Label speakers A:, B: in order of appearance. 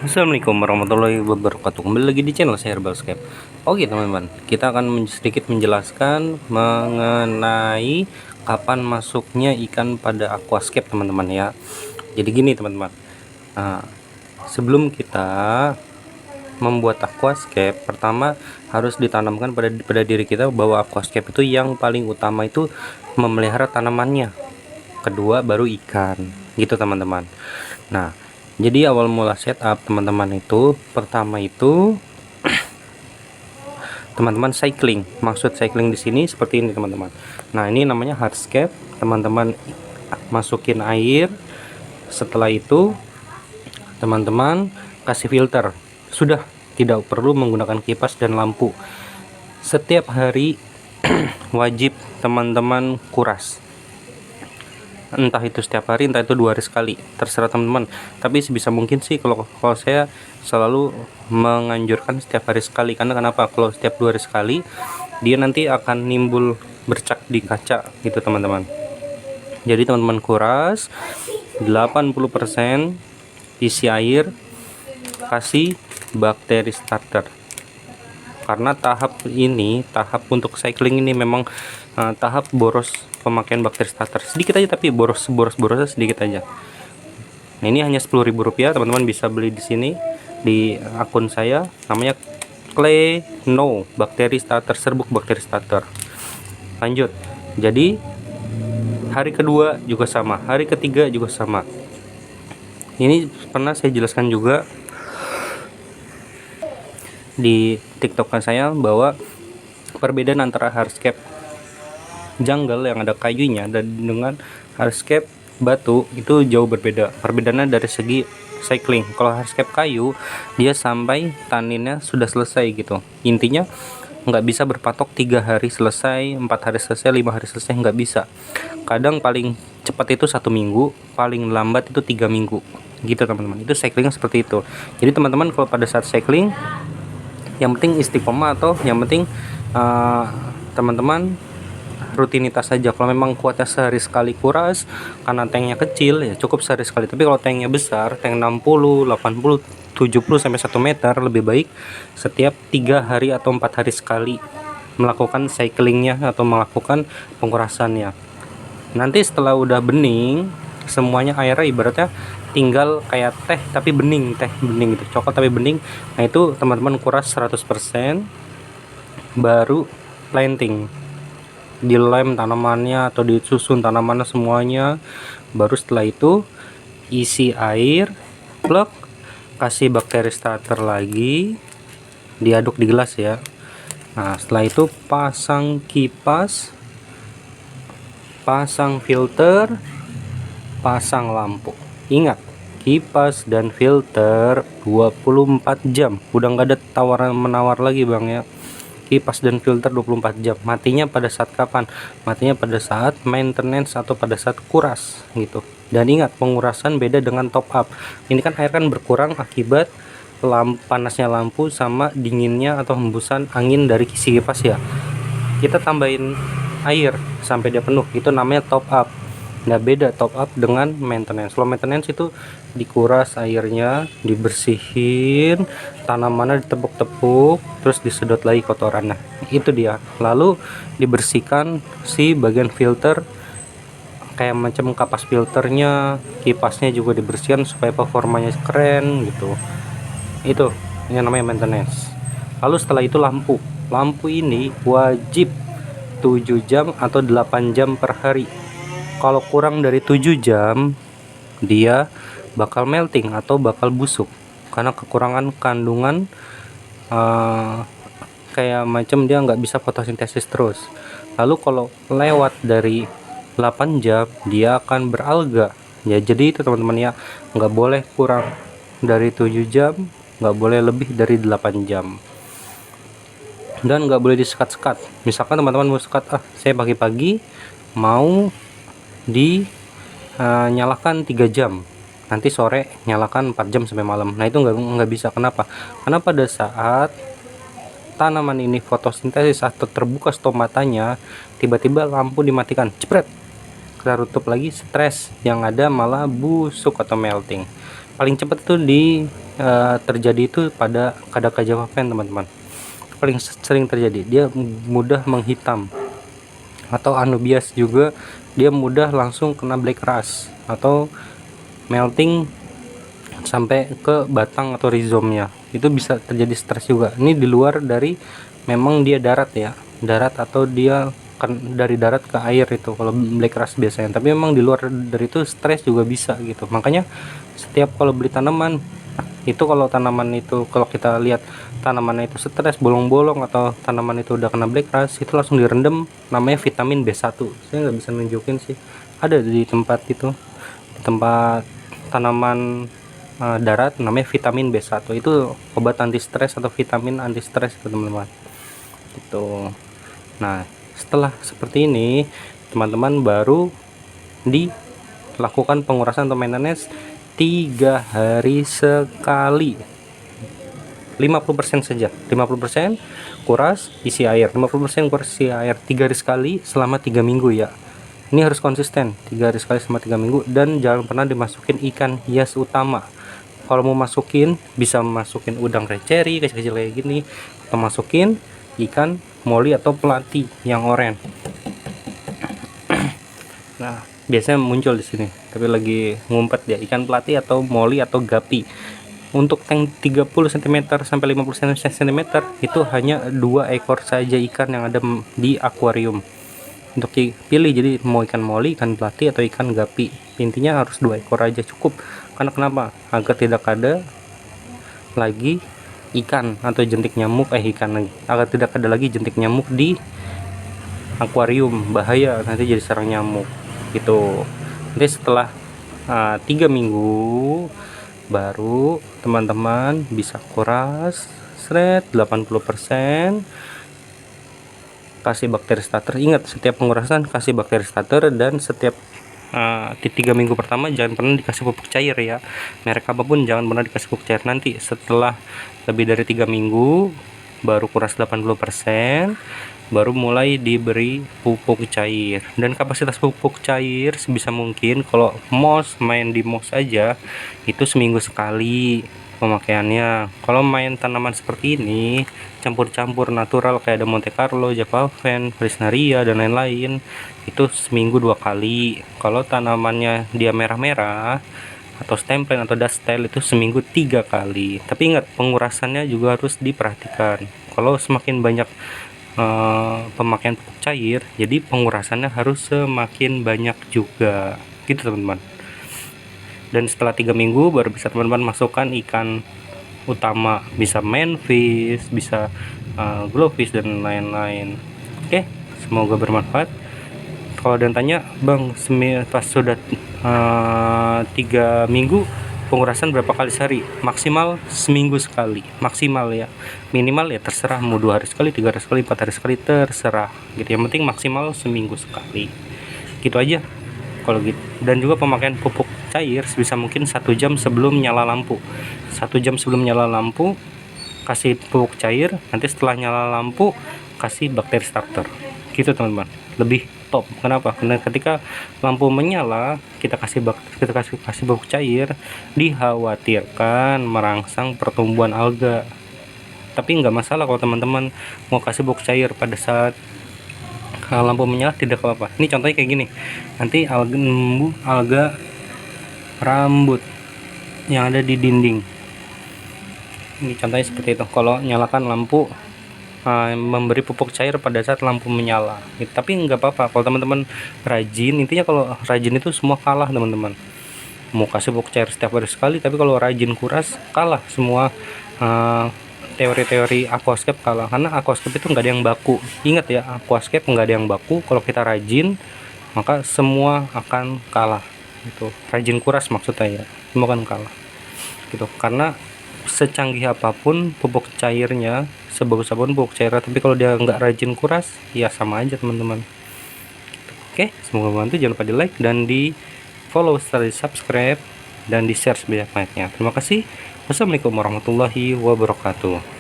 A: Assalamualaikum warahmatullahi wabarakatuh. Kembali lagi di channel saya Herbalscape. Oke teman-teman, kita akan sedikit menjelaskan mengenai kapan masuknya ikan pada aquascape teman-teman ya. Jadi gini teman-teman, nah, sebelum kita membuat aquascape, pertama harus ditanamkan pada diri kita bahwa aquascape itu yang paling utama itu memelihara tanamannya, kedua baru ikan, gitu teman-teman. Nah, jadi awal mula setup teman-teman itu, pertama itu teman-teman cycling. Maksud cycling di sini seperti ini teman-teman. Nah, ini namanya hardscape. Teman-teman masukin air. Setelah itu teman-teman kasih filter. Sudah, tidak perlu menggunakan kipas dan lampu. Setiap hari wajib teman-teman kuras. Entah itu setiap hari, entah itu 2 hari sekali, terserah teman-teman. Tapi sebisa mungkin sih kalau saya selalu menganjurkan setiap hari sekali. Karena kenapa? Kalau setiap 2 hari sekali, dia nanti akan nimbul bercak di kaca gitu teman-teman. Jadi teman-teman kuras 80%, isi air, kasih bakteri starter. Karena tahap untuk cycling ini memang tahap boros pemakaian bakteri starter sedikit aja, tapi borosnya sedikit aja. Nah, ini hanya Rp10.000, teman-teman bisa beli di sini di akun saya, namanya Clay No bakteri starter, serbuk bakteri starter. Lanjut, jadi hari kedua juga sama, hari ketiga juga sama. Ini pernah saya jelaskan juga di TikTok saya bahwa perbedaan antara hardscape jungle yang ada kayunya dan dengan hardscape batu itu jauh berbeda. Perbedaannya dari segi cycling. Kalau hardscape kayu, dia sampai taninnya sudah selesai gitu. Intinya nggak bisa berpatok 3 hari selesai, 4 hari selesai, 5 hari selesai, nggak bisa. Kadang paling cepat itu 1 minggu, paling lambat itu 3 minggu gitu teman-teman. Itu cycling seperti itu. Jadi teman-teman kalau pada saat cycling, yang penting istiqomah, atau yang penting teman-teman rutinitas saja. Kalau memang kuatnya sehari sekali kuras, karena tanknya kecil ya cukup sehari sekali. Tapi kalau tanknya besar, tank 60, 80, 70 sampai 1 meter, lebih baik setiap 3 hari atau 4 hari sekali melakukan cyclingnya atau melakukan pengurasannya. Nanti setelah udah bening semuanya, airnya ibaratnya tinggal kayak teh tapi bening gitu, coklat tapi bening. Nah, itu teman-teman kuras 100%, baru planting, dilem tanamannya atau disusun tanamannya semuanya. Baru setelah itu isi air, plug, kasih bakteri starter lagi, diaduk di gelas ya. Nah, setelah itu pasang kipas, pasang filter, pasang lampu. Ingat, kipas dan filter 24 jam. Udah nggak ada tawaran menawar lagi bang ya. Kipas dan filter 24 jam. Matinya pada saat kapan? Matinya pada saat maintenance atau pada saat kuras gitu. Dan ingat, pengurasan beda dengan top up. Ini kan air kan berkurang akibat panasnya lampu sama dinginnya atau hembusan angin dari kisi kipas ya. Kita tambahin air sampai dia penuh, itu namanya top up. Nah, beda top up dengan maintenance. Kalau maintenance itu dikuras airnya, dibersihin, tanamannya ditepuk-tepuk, terus disedot lagi kotorannya. Itu dia. Lalu dibersihkan si bagian filter, kayak macam kapas filternya, kipasnya juga dibersihkan supaya performanya keren gitu. Itu yang namanya maintenance. Lalu setelah itu lampu. Lampu ini wajib 7 jam atau 8 jam per hari. Kalau kurang dari 7 jam, dia bakal melting atau bakal busuk karena kekurangan kandungan, kayak macam dia nggak bisa fotosintesis terus. Lalu kalau lewat dari 8 jam, dia akan beralga ya. Jadi itu teman-teman ya, nggak boleh kurang dari 7 jam, nggak boleh lebih dari 8 jam, dan nggak boleh disekat-sekat. Misalkan teman-teman mau sekat, saya pagi-pagi mau nyalakan 3 jam, nanti sore nyalakan 4 jam sampai malam. Nah, itu nggak bisa. Kenapa? Karena pada saat tanaman ini fotosintesis atau terbuka stomatanya, tiba-tiba lampu dimatikan, jepret, kita tutup lagi, stres, yang ada malah busuk atau melting. paling cepat itu terjadi itu pada Kadaka Java Fen teman-teman, paling sering terjadi. Dia mudah menghitam, atau Anubias juga dia mudah langsung kena black rust atau melting sampai ke batang atau rhizomnya. Itu bisa terjadi stres juga. Ini di luar dari memang dia darat ya, darat atau dia kan dari darat ke air itu kalau black rust biasanya. Tapi memang di luar dari itu stres juga bisa gitu. Makanya setiap kalau beli tanaman itu, kalau tanaman itu, kalau kita lihat tanamannya itu stres, bolong-bolong, atau tanaman itu udah kena black rust, itu langsung direndam, namanya vitamin B1. Saya nggak bisa nunjukin sih, ada di tempat itu, di tempat tanaman darat, namanya vitamin B1. Itu obat anti stres atau vitamin anti stres itu teman-teman gitu. Nah setelah seperti ini teman-teman baru dilakukan pengurasan atau maintenance 3 hari sekali, 50% saja, 50% kuras isi air, 50% kuras isi air, 3 hari sekali selama 3 minggu ya. Ini harus konsisten 3 hari sekali selama 3 minggu, dan jangan pernah dimasukin ikan hias utama. Kalau mau masukin bisa masukin udang red cherry kecil-kecil kayak gini, atau masukin ikan moli atau pelati yang oranye. Nah biasanya muncul di sini, tapi lagi ngumpet ya, ikan pelati atau moli atau gapi. Untuk tank 30 cm sampai 50 cm itu hanya 2 ekor saja ikan yang ada di akuarium untuk dipilih. Jadi mau ikan moli, ikan pelati, atau ikan gapi, intinya harus 2 ekor aja cukup. Karena kenapa? Agar tidak ada lagi ikan atau jentik nyamuk, agar tidak ada lagi jentik nyamuk di akuarium, bahaya nanti jadi sarang nyamuk gitu. Nanti setelah 3 minggu baru teman-teman bisa kuras 80%, kasih bakteri starter. Ingat, setiap pengurasan kasih bakteri starter, dan setiap di 3 minggu pertama jangan pernah dikasih pupuk cair ya, merek apapun jangan pernah dikasih pupuk cair. Nanti setelah lebih dari 3 minggu baru kuras 80%, baru mulai diberi pupuk cair. Dan kapasitas pupuk cair sebisa mungkin, kalau main di moss aja itu seminggu sekali pemakaiannya. Kalau main tanaman seperti ini campur-campur natural kayak ada Monte Carlo, Java Fen, Fresnaria dan lain-lain, itu seminggu 2 kali. Kalau tanamannya dia merah-merah atau stemplen atau dust tail itu seminggu 3 kali. Tapi ingat, pengurasannya juga harus diperhatikan. Kalau semakin banyak pemakaian pupuk cair, jadi pengurasannya harus semakin banyak juga gitu teman-teman. Dan setelah 3 minggu baru bisa teman-teman masukkan ikan utama, bisa manfish, bisa glowfish dan lain-lain. Oke, semoga bermanfaat. Kalau ada yang tanya, bang, pas sudah 3 minggu pengurasan berapa kali sehari? Maksimal seminggu sekali, maksimal ya. Minimal ya terserah, mau 2 hari sekali, 3 hari sekali, 4 hari sekali, terserah gitu. Yang penting maksimal seminggu sekali, gitu aja kalau gitu. Dan juga pemakaian pupuk cair sebisa mungkin 1 jam sebelum nyala lampu. 1 jam sebelum nyala lampu kasih pupuk cair, nanti setelah nyala lampu kasih bakteri starter gitu teman-teman, lebih top. Kenapa? Karena ketika lampu menyala kita kasih pupuk cair, dikhawatirkan merangsang pertumbuhan alga. Tapi nggak masalah kalau teman-teman mau kasih pupuk cair pada saat lampu menyala, tidak apa-apa. Ini contohnya kayak gini, nanti alga rambut yang ada di dinding, ini contohnya seperti itu. Kalau nyalakan lampu, memberi pupuk cair pada saat lampu menyala gitu. Tapi nggak apa-apa kalau teman-teman rajin. Intinya kalau rajin itu semua kalah teman-teman. Mau kasih pupuk cair setiap hari sekali, tapi kalau rajin kuras kalah semua. Teori-teori aquascape kalah, karena aquascape itu nggak ada yang baku. Ingat ya, aquascape nggak ada yang baku. Kalau kita rajin maka semua akan kalah gitu. Rajin kuras maksudnya ya, semua akan kalah gitu. Karena secanggih apapun pupuk cairnya, sebagus apapun pupuk cairnya, tapi kalau dia nggak rajin kuras ya sama aja teman-teman. Oke, semoga membantu. Jangan lupa di like dan di follow serta di subscribe dan di share sebanyak-banyaknya. Terima kasih. Wassalamualaikum warahmatullahi wabarakatuh.